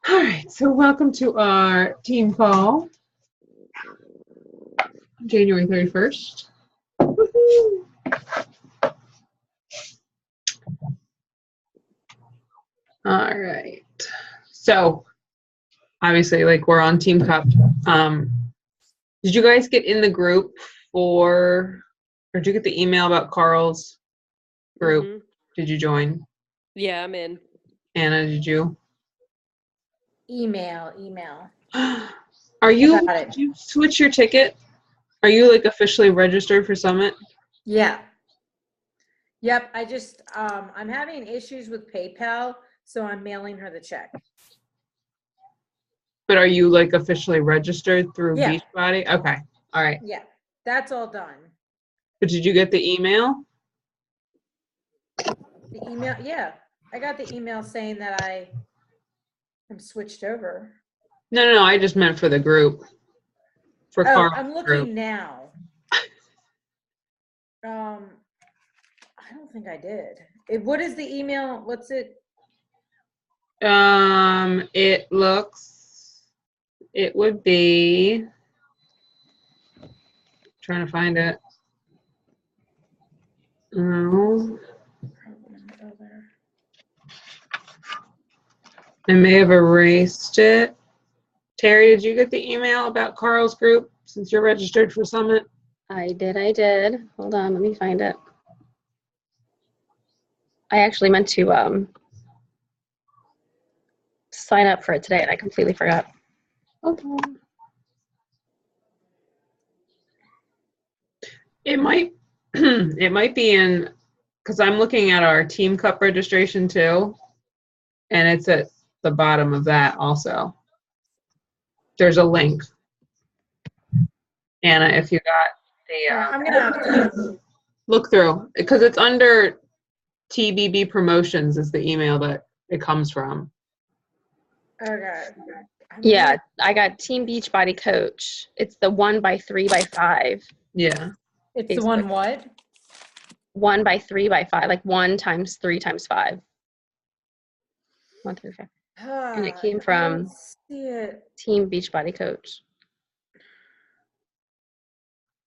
All right, so welcome to our team call, January 31st. Woohoo! All right, so obviously, like, we're on Team Cup. Did you guys get in the group or did you get the email about Carl's group? Mhm. Did you join? Yeah, I'm in. Anna, did you? Email. Are you, got it. did you switch your ticket? Are you like officially registered for Summit? Yeah. Yep. I just, I'm having issues with PayPal, so I'm mailing her the check. But are you like officially registered through Yeah. Beachbody? Okay, all right. Yeah. That's all done. But did you get the email? The email. Yeah. I got the email saying that I am switched over. No, I just meant for the group. For Oh, Carl's I'm looking group. now. I don't think I did. What is the email? What's it? It would be, trying to find it. Oh, I may have erased it. Terry, did you get the email about Carl's group since you're registered for Summit? I did. Hold on, let me find it. I actually meant to sign up for it today and I completely forgot. Hold on. It might it might be in, because I'm looking at our Team Cup registration too, and it's at the bottom of that also. There's a link. Anna, if you got the I'm gonna have to look through, because it's under TBB Promotions is the email that it comes from. Okay. Yeah, I got Team Beachbody Coach. It's the 1x3x5. Yeah. It's the one what? 1x3x5, like 1 times 3 times 5. 1 through 5. And it came I from don't see it. Team Beachbody Coach.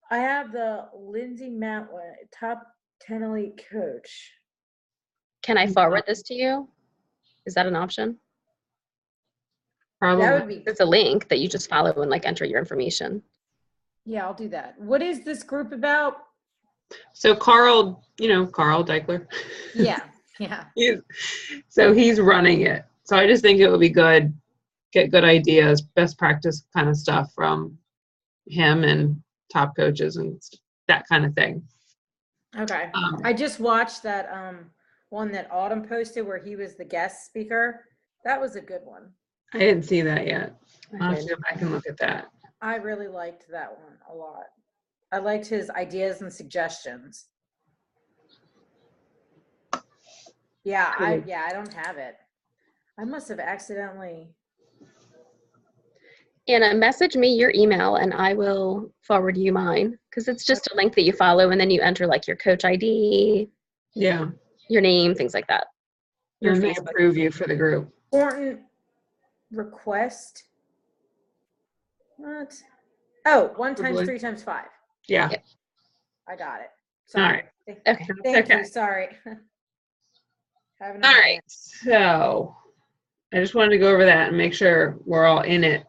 I have the Lindsay Matway, top 10 elite coach. Can I forward this to you? Is that an option? Probably. That would be, It's a link that you just follow and like enter your information. yeah, I'll do that. What is this group about? So Carl, Carl Deichler. Yeah. So he's running it. So I just think it would be good, get good ideas, best practice kind of stuff from him and top coaches and that kind of thing. Okay. I just watched that one that Autumn posted where he was the guest speaker. That was a good one. I didn't see that yet. I'll have to go back and look at that. I really liked that one a lot. I liked his ideas and suggestions. Yeah, I don't have it. I must have accidentally. Anna, message me your email and I will forward you mine, because it's just a link that you follow and then you enter like your coach ID, Yeah. your name, things like that. Your And they Facebook. approve you for the group. Important request. What? Oh, 1 times 3 times 5. Yeah. Yep. I got it. All Sorry. right. Okay. Thank Okay. you. Sorry. All right. So I just wanted to go over that and make sure we're all in it.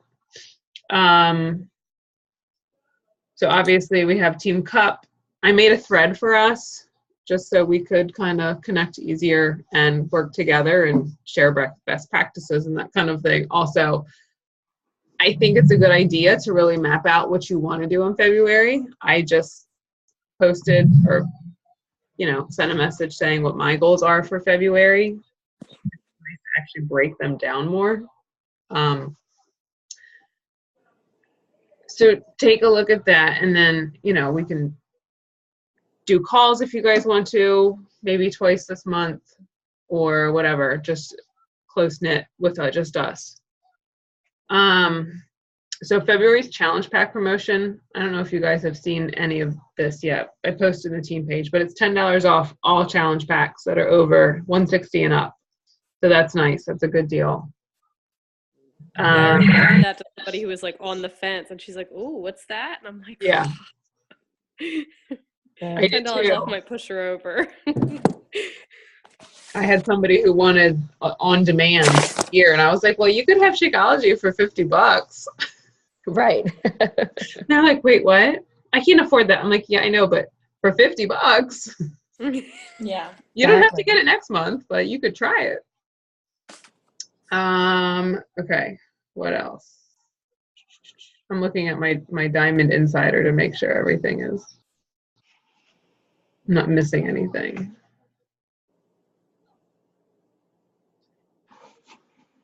So obviously we have Team Cup. I made a thread for us just so we could kind of connect easier and work together and share best practices and that kind of thing. Also, I think it's a good idea to really map out what you want to do in February. I just posted or, sent a message saying what my goals are for February. Actually break them down more. So take a look at that, and then, we can do calls if you guys want to, maybe twice this month or whatever, just close knit with just us. So February's challenge pack promotion, I don't know if you guys have seen any of this yet. I posted the team page, but it's $10 off all challenge packs that are over 160 and up. So that's nice. That's a good deal. Yeah, I recommended that to somebody who was like on the fence, and she's like, "Oh, what's that?" And I'm like, Yeah. I did $10 too. off might push her over. I had somebody who wanted on demand here, and I was like, well, you could have Shakeology for $50. Right. And they're like, wait, what? I can't afford that. I'm like, yeah, I know, but for $50, Yeah. you don't have to Exactly. get it next month, but you could try it. Okay, what else? I'm looking at my Diamond Insider to make sure everything is I'm not missing anything.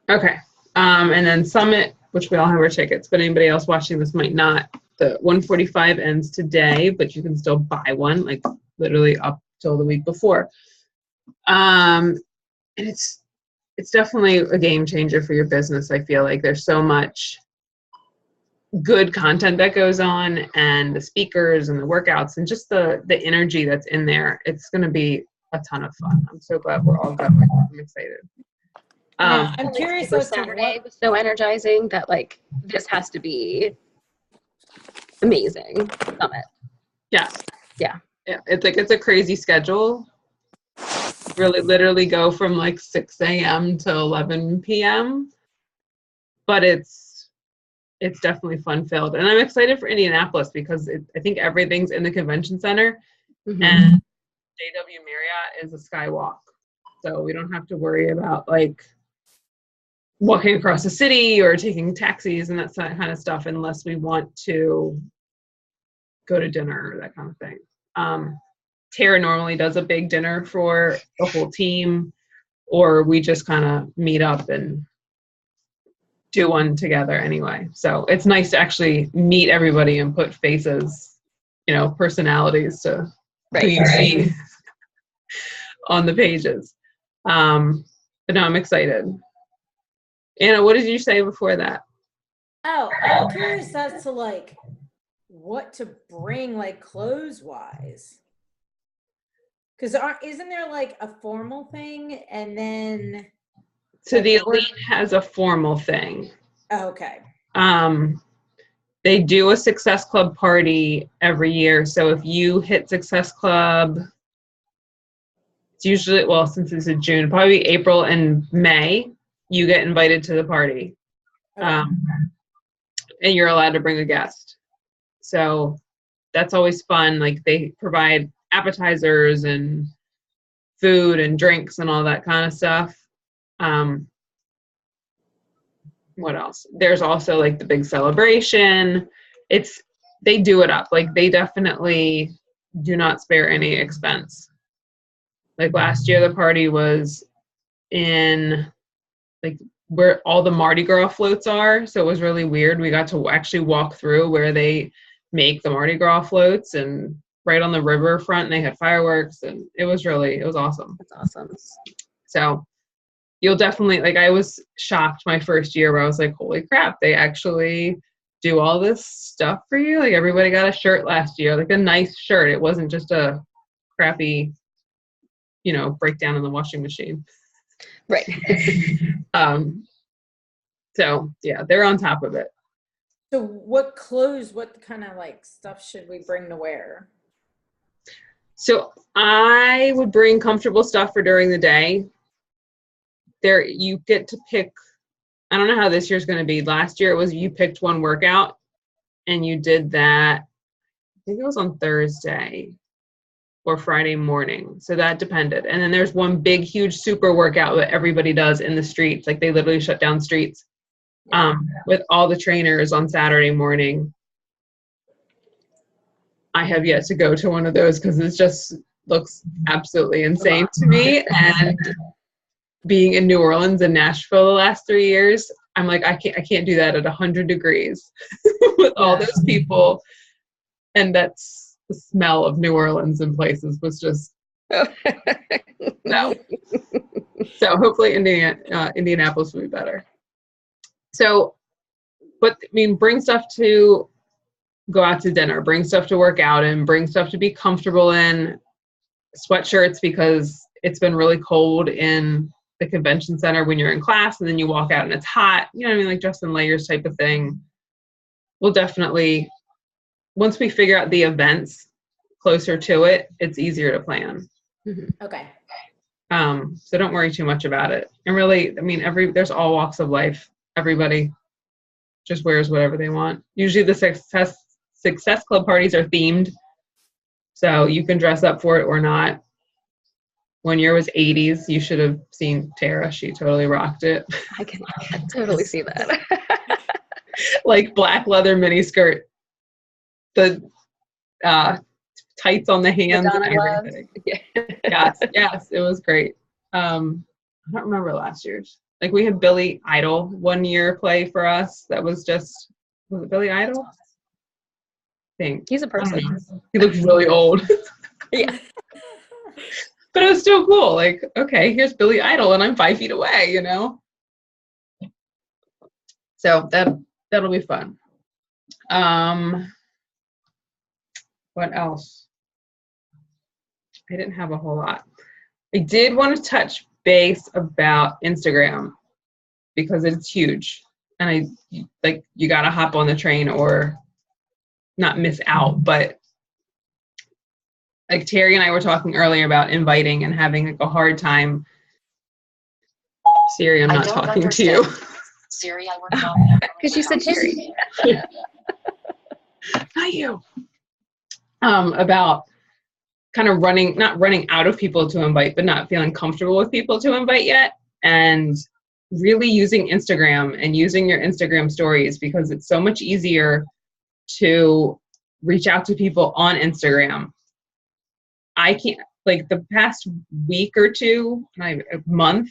Okay, and then Summit, which we all have our tickets, but anybody else watching this might not. The 145 ends today, but you can still buy one, like literally up till the week before. And it's definitely a game changer for your business. I feel like there's so much good content that goes on, and the speakers and the workouts and just the energy that's in there. It's going to be a ton of fun. I'm so glad we're all going. I'm excited. Now, I'm curious Super as to Saturday what. was so energizing that like this has to be amazing. Summit. Yeah. Yeah. It's a crazy schedule. Really literally go from like 6 a.m. to 11 p.m. But it's definitely fun filled. And I'm excited for Indianapolis because I think everything's in the convention center. Mhm. And JW Marriott is a skywalk. So we don't have to worry about like walking across the city or taking taxis and that kind of stuff unless we want to go to dinner or that kind of thing. Tara normally does a big dinner for the whole team, or we just kind of meet up and do one together anyway. So it's nice to actually meet everybody and put faces, personalities to who you see on the pages. But no, I'm excited. Anna, what did you say before that? Oh, I'm curious as to like what to bring, like clothes wise. Because isn't there like a formal thing and then? So the Elite has a formal thing. Oh, okay. They do a Success Club party every year. So if you hit Success Club, it's usually, well, since it's in June, probably April and May, you get invited to the party. Okay. And you're allowed to bring a guest. So that's always fun. Like they provide appetizers and food and drinks and all that kind of stuff. What else? There's also like the big celebration. They do it up. Like they definitely do not spare any expense. Like last year, the party was in like where all the Mardi Gras floats are. So it was really weird. We got to actually walk through where they make the Mardi Gras floats and right on the riverfront, and they had fireworks, and it was awesome. That's awesome. So you'll definitely, like, I was shocked my first year where I was like, holy crap, they actually do all this stuff for you. Like everybody got a shirt last year, like a nice shirt. It wasn't just a crappy, breakdown in the washing machine. Right. So yeah, they're on top of it. So what kind of like stuff should we bring to wear? So I would bring comfortable stuff for during the day. There, you get to pick, I don't know how this year's going to be. Last year it was you picked one workout and you did that, I think it was on Thursday or Friday morning. So that depended. And then there's one big, huge, super workout that everybody does in the streets. Like they literally shut down streets with all the trainers on Saturday morning. I have yet to go to one of those because it just looks absolutely insane to me. And being in New Orleans and Nashville the last 3 years, I'm like, I can't do that at 100 degrees with all those people. And that's the smell of New Orleans in places was just no. So hopefully Indianapolis will be better. So, but I mean, bring stuff to go out to dinner, bring stuff to work out in, bring stuff to be comfortable in, sweatshirts because it's been really cold in the convention center when you're in class and then you walk out and it's hot, you know what I mean? Like dress in layers type of thing. We'll definitely, once we figure out the events closer to it, it's easier to plan. Okay. So don't worry too much about it. And really, I mean, there's all walks of life. Everybody just wears whatever they want. Usually the Success Club parties are themed, so you can dress up for it or not. One year was 80s. You should have seen Tara. She totally rocked it. I can totally see that. Like black leather mini skirt, the tights on the hands and Madonna gloves. everything. Yeah. Yes, it was great. I don't remember last year's. Like we had Billy Idol 1 year play for us. That was it Billy Idol? I think. He's a person. He looked really old. Yeah. But it was still cool. Like, okay, here's Billy Idol and I'm 5 feet away, you know? So that'll be fun. What else? I didn't have a whole lot. I did want to touch base about Instagram because it's huge. And you got to hop on the train or not miss out. But like Terry and I were talking earlier about inviting and having like a hard time. Siri, I'm not talking to you. Siri, I work on Because you said Terry. Not you. About kind of not running out of people to invite, but not feeling comfortable with people to invite yet. And really using Instagram and using your Instagram stories because it's so much easier to reach out to people on Instagram. I can't, like the past week or two, a month,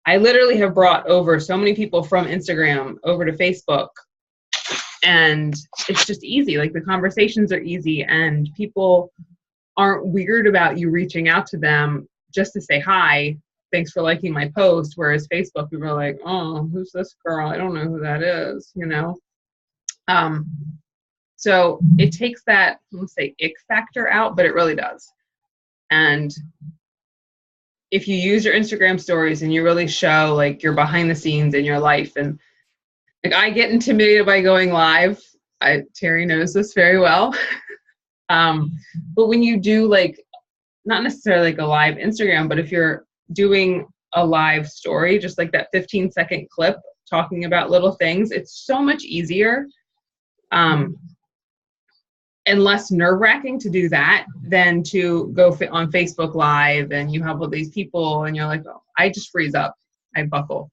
I literally have brought over so many people from Instagram over to Facebook. And it's just easy. Like the conversations are easy and people aren't weird about you reaching out to them just to say hi. Thanks for liking my post. Whereas Facebook, people are like, oh, who's this girl? I don't know who that is, you know? So it takes that, let's say, ick factor out, but it really does. And if you use your Instagram stories and you really show like your behind the scenes in your life, and like I get intimidated by going live. Terry knows this very well. But when you do like, not necessarily like a live Instagram, but if you're doing a live story, just like that 15-second clip talking about little things, it's so much easier and less nerve-wracking to do that than to go on Facebook Live and you have all these people and you're like, oh, I just freeze up. I buckle.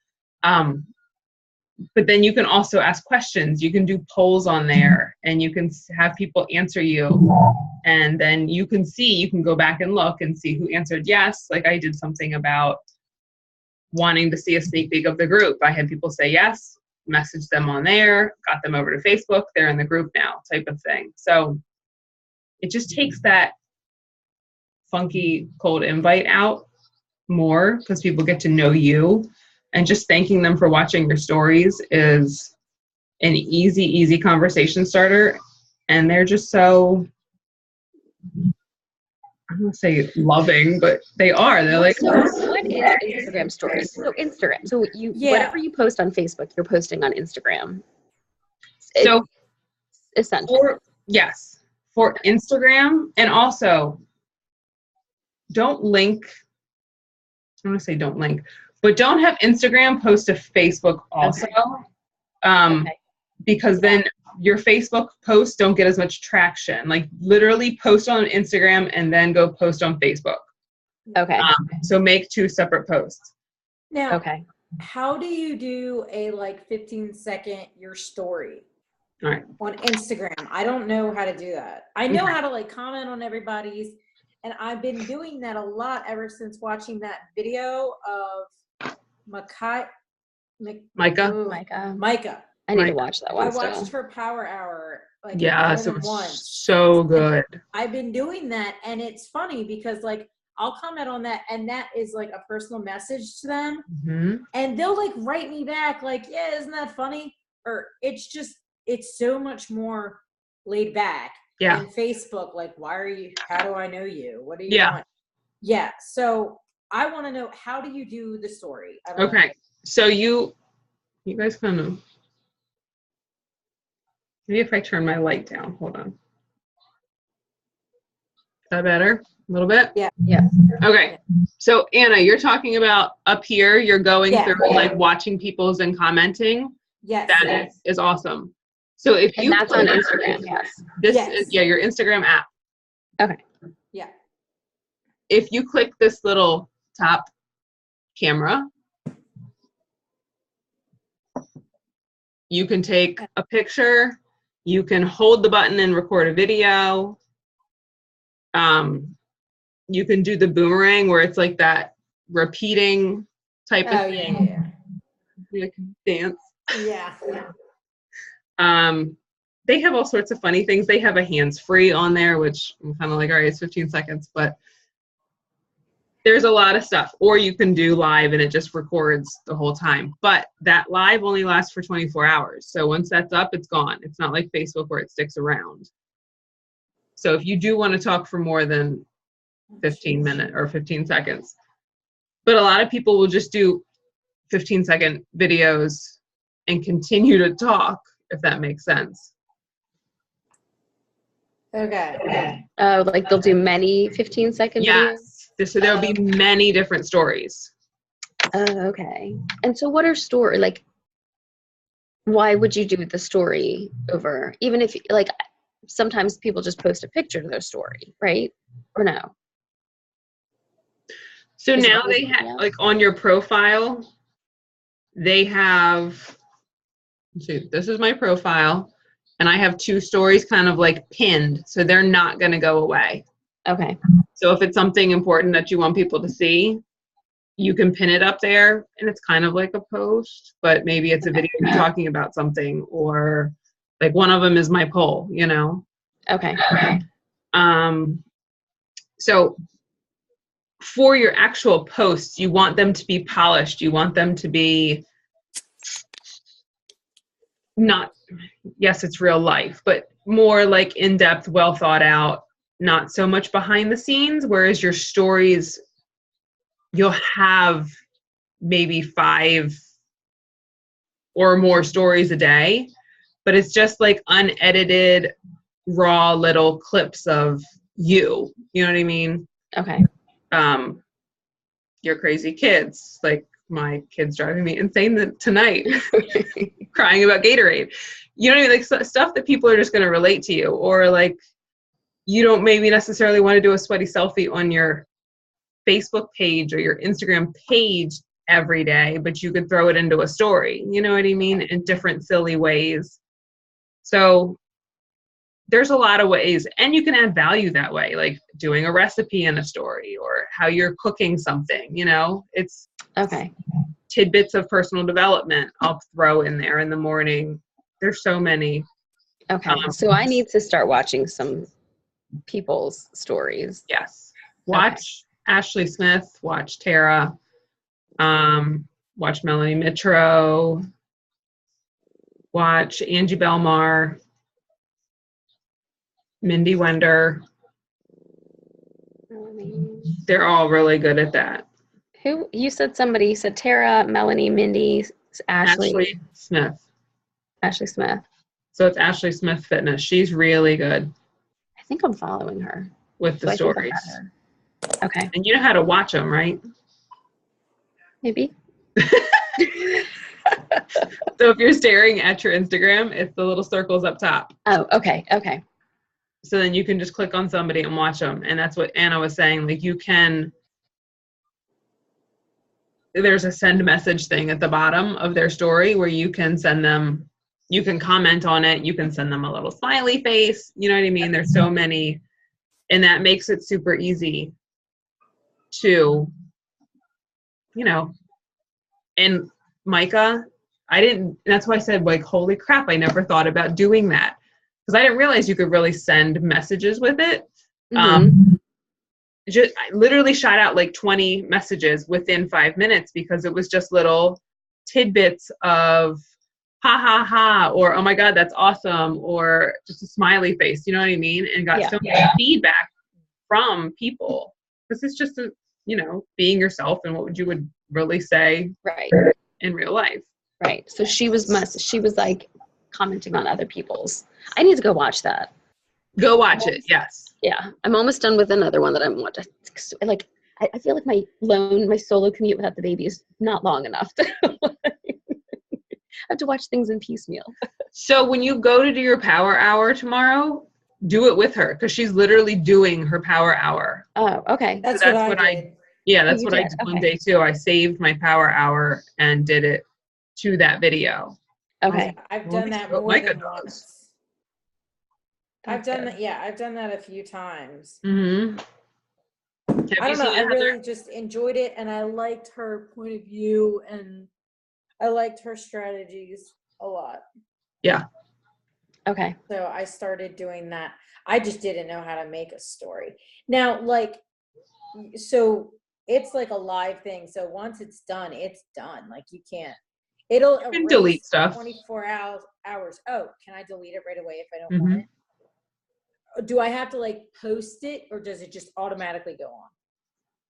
But then you can also ask questions. You can do polls on there and you can have people answer you. And then you can go back and look and see who answered yes. Like I did something about wanting to see a sneak peek of the group. I had people say yes, message them on there, got them over to Facebook. They're in the group now type of thing. So it just takes that funky cold invite out more because people get to know you. And just thanking them for watching your stories is an easy conversation starter. And they're just so, I'm going to say loving, but they are. They're like, So what is Instagram stories? So Instagram. So whatever you post on Facebook, you're posting on Instagram. So Essentially. For Instagram, and also don't link. I'm going to say don't link. But don't have Instagram post to Facebook also, because then your Facebook posts don't get as much traction. Like literally post on Instagram and then go post on Facebook. Okay. So make 2 separate posts. Now, Okay. how do you do a like 15-second your story All right. on Instagram? I don't know how to do that. I know how to like comment on everybody's, and I've been doing that a lot ever since watching that video of Micah. I need to watch that one I watched still. her Power Hour like Yes, more it than was once. so good. I've been doing that, and it's funny because like I'll comment on that, and that is like a personal message to them, Mm-hmm. and they'll like write me back like, yeah, isn't that funny? Or it's so much more laid back. Yeah. And Facebook, like, how do I know you? What do you Yeah. want? Yeah. So I want to know, how do you do the story? I don't know. Okay. So you guys kind of, maybe if I turn my light down, hold on. Is that better? A little bit? Yeah. Yeah. Okay. So Anna, you're talking about up here, you're going Yeah. through like watching people's and commenting. Yes. That yes. is awesome. So if And you that's on Instagram, yes. this Yes. is, yeah, your Instagram app. Okay. Yeah. If you click this little top camera, you can take a picture, you can hold the button and record a video. You can do the boomerang where it's like that repeating type Oh, of yeah, thing. yeah, You can dance. yeah. They have all sorts of funny things. They have a hands-free on there, which I'm kind of like, all right, it's 15 seconds, but there's a lot of stuff. Or you can do live and it just records the whole time. But that live only lasts for 24 hours. So once that's up, it's gone. It's not like Facebook where it sticks around. So if you do want to talk for more than 15 minutes or 15 seconds, but a lot of people will just do 15-second videos and continue to talk, if that makes sense. Okay. Oh, like they'll do many 15-second videos? Yes. So there'll be many different stories. Oh, okay. And so what are story, like, why would you do the story over, even if, like, sometimes people just post a picture to their story, right? Or no? So Is it now always they have, video? like on your profile, they have, let's see, this is my profile, and I have 2 stories kind of like pinned, so they're not going to go away. Okay. So if it's something important that you want people to see, you can pin it up there, and it's kind of like a post, but maybe it's a video of you talking about something, or like one of them is my poll, you know? Okay. So for your actual posts, you want them to be polished. You want them to be not, yes, it's real life, but more like in-depth, well thought out, not so much behind the scenes. Whereas your stories, you'll have maybe 5 or more stories a day, but it's just like unedited, raw little clips of you. You know what I mean? Okay. Your crazy kids, like my kids driving me insane tonight, crying about Gatorade. You know what I mean? Like stuff that people are just going to relate to you, or like you don't maybe necessarily want to do a sweaty selfie on your Facebook page or your Instagram page every day, but you could throw it into a story. You know what I mean? In different silly ways. So there's a lot of ways, and you can add value that way, like doing a recipe in a story or how you're cooking something, you know, it's Okay. tidbits of personal development I'll throw in there in the morning. There's so many. Okay. So I need to start watching some people's stories. Yes. Watch Ashley Smith, watch Tara, watch Melanie Mitro, watch Angie Belmar, Mindy Wender. They're all really good at that. Who, you said somebody, you said Tara, Melanie, Mindy, Ashley Smith. Ashley Smith. So it's Ashley Smith Fitness. She's really good I think I'm following her. with the So I think I stories. got her. Okay. And you know how to watch them, right? Maybe. So if you're staring at your Instagram, it's the little circles up top. Oh, okay. Okay. So then you can just click on somebody and watch them. And that's what Anna was saying. Like you can, there's a send message thing at the bottom of their story where you can send them, you can comment on it. You can send them a little smiley face. You know what I mean? There's so many, and that makes it super easy to, you know, and Micah, that's why I said, like, holy crap, I never thought about doing that. Because I didn't realize you could really send messages with it. Mhm. I literally shot out like 20 messages within 5 minutes because it was just little tidbits of ha ha ha, or oh my God, that's awesome, or just a smiley face, you know what I mean? And got so much feedback from people. Because it's just being yourself and what you would really say Right. in real life. Right. So she was like commenting on other people's. I need to go watch that. Go watch it. Yes. Yeah. I'm almost done with another one that I'm watching. Like, I feel like my solo commute without the baby is not long enough. I have to watch things in piecemeal. So when you go to do your power hour tomorrow, do it with her because she's literally doing her power hour. Oh, okay. That's, So what I did. Yeah, that's you what I did? did one Okay. day too. I saved my power hour and did it to that video. Okay. I've Well, done at that least what more Micah than does. once. I've That's done good. that. Yeah, I've done that a few times. Mm-hmm. Have I you don't know. seen I it, Heather? really just enjoyed it, and I liked her point of view, and I liked her strategies a lot. Okay. So I started doing that. I just didn't know how to make a story. Now, like, so it's like a live thing. So once it's done, it's done. Like you can't. It'll You can erase delete stuff. 24 hours. Oh, can I delete it right away if I don't Mhm. want it? Do I have to like post it, or does it just automatically go on?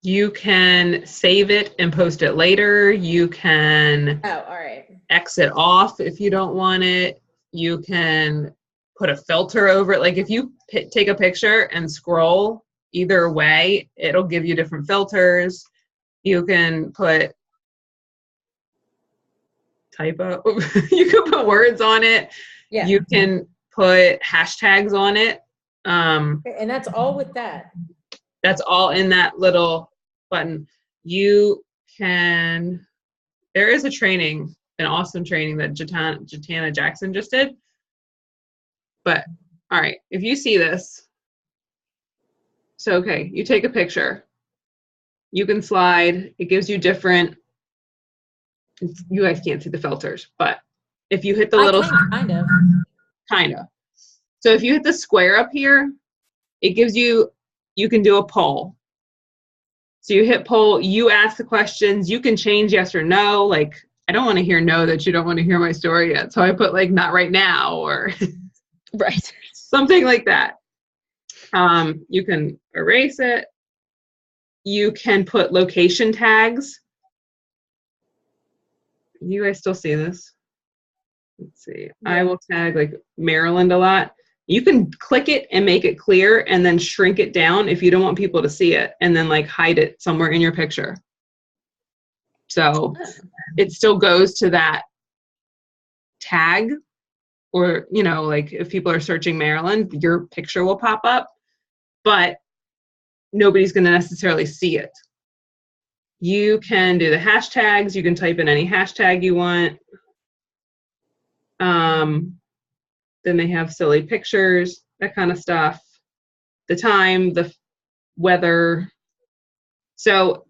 You can save it and post it later. You can Oh, all right. exit off if you don't want it. You can put a filter over it. Like if you take a picture and scroll either way, it'll give you different filters. You can put typo. You can put words on it. Yeah. You can put hashtags on it. And that's all with that. That's all in that little button. You can, there is a training, an awesome training that Jatana Jackson just did. But, all right, if you see this, so, okay, you take a picture. You can slide. It gives you different, you guys can't see the filters, but if you hit the little, I can, kind of. So if you hit the square up here, it gives you, you can do a poll. So you hit poll, you ask the questions, you can change yes or no. Like, I don't want to hear no that you don't want to hear my story yet. So I put like not right now or Right. something like that. You can erase it. You can put location tags. You guys still see this? Let's see. I will tag like Maryland a lot. You can click it and make it clear and then shrink it down if you don't want people to see it and then like hide it somewhere in your picture. So it still goes to that tag or, you know, like if people are searching Maryland, your picture will pop up, but nobody's going to necessarily see it. You can do the hashtags. You can type in any hashtag you want. Then they have silly pictures, that kind of stuff. The time, the weather. So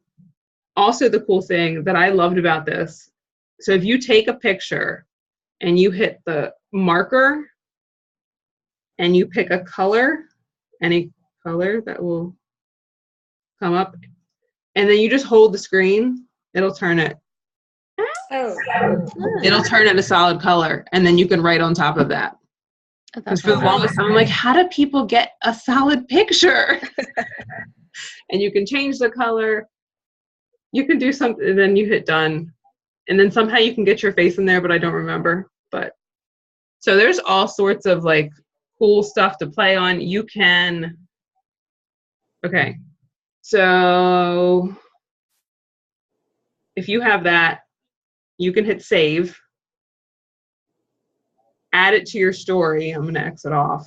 also the cool thing that I loved about this, so if you take a picture and you hit the marker and you pick a color, any color that will come up, and then you just hold the screen, it'll turn it. Oh, It'll turn it a solid color, and then you can write on top of that. Because for the longest time, I'm like, how do people get a solid picture? And you can change the color. You can do something, and then you hit done. And then somehow you can get your face in there, but I don't remember. But so there's all sorts of like cool stuff to play on. You can, okay. So if you have that, you can hit save. Add it to your story. I'm going to exit off.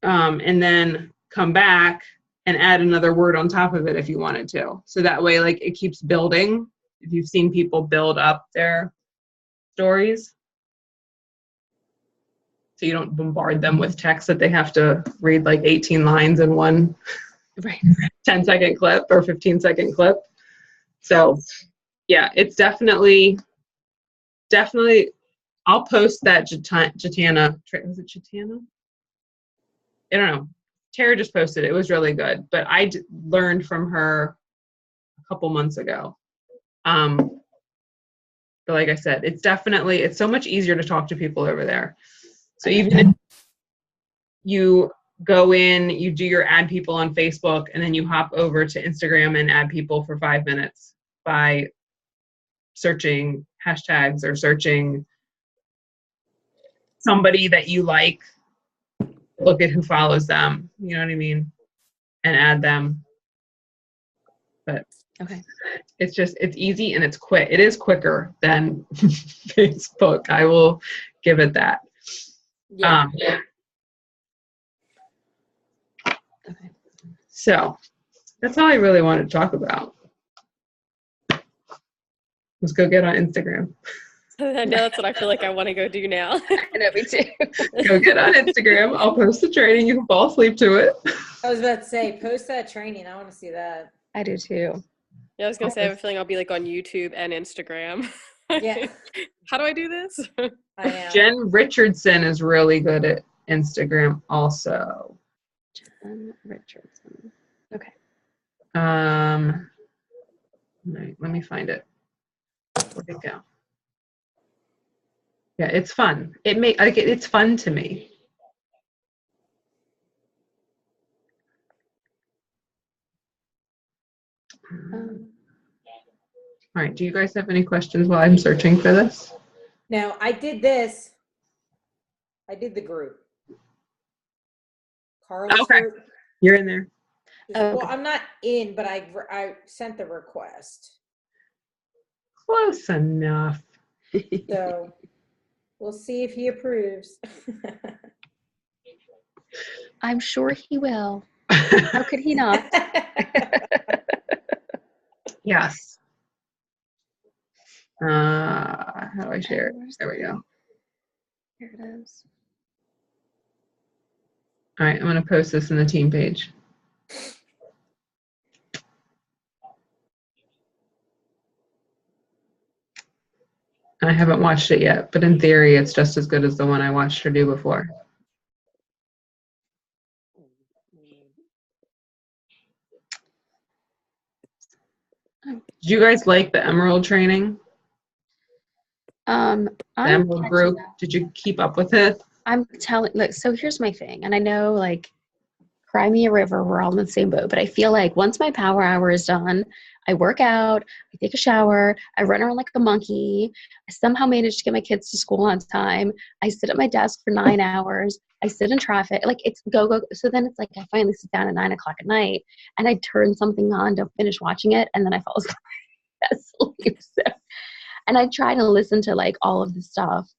And then come back and add another word on top of it if you wanted to. So that way, like, it keeps building. If you've seen people build up their stories. So you don't bombard them with text that they have to read like 18 lines in one 10-second clip or 15-second clip. So yeah, it's definitely, I'll post that Jatana, was it Jatana? I don't know. Tara just posted it. It was really good, but I learned from her a couple months ago. But like I said, it's so much easier to talk to people over there. So even if you go in, you do your add people on Facebook, and then you hop over to Instagram and add people for 5 minutes by searching hashtags or searching somebody that you like, look at who follows them, you know what I mean, and add them. But Okay. it's easy and it's quick. It is quicker than Facebook. I will give it that. Yeah. Okay. So that's all I really wanted to talk about. Let's go get on Instagram. I know that's what I feel like I want to go do now. I know, me too. Go get on Instagram. I'll post the training. You can fall asleep to it. I was about to say, post that training. I want to see that. I do too. Yeah, I was gonna say I have a feeling I'll be like on YouTube and Instagram. Yeah. How do I do this? I know. Jen Richardson is really good at Instagram also. Jen Richardson. Okay. Right, let me find it. Where'd it go? Yeah, it's fun. It's fun to me. All right, do you guys have any questions while I'm searching for this? No, I did this. I did the group. Carl's Okay. group. You're in there. Well, I'm not in, but I sent the request. Close enough. So we'll see if he approves. I'm sure he will. How could he not? Yes. How do I share it? There we go. Here it is. All right, I'm going to post this in the team page. I haven't watched it yet, but in theory, it's just as good as the one I watched her do before. Did you guys like the Emerald training? The I'm Emerald catching group? up. Did you keep up with it? I'm telling, look, so here's my thing. And I know, like, cry me a river, we're all in the same boat. But I feel like once my power hour is done, I work out, I take a shower, I run around like a monkey. I somehow manage to get my kids to school on time. I sit at my desk for 9 hours. I sit in traffic. Like, it's go. So then it's like I finally sit down at 9 o'clock at night and I turn something on, don't finish watching it, and then I fall asleep. So, and I try to listen to like all of the stuff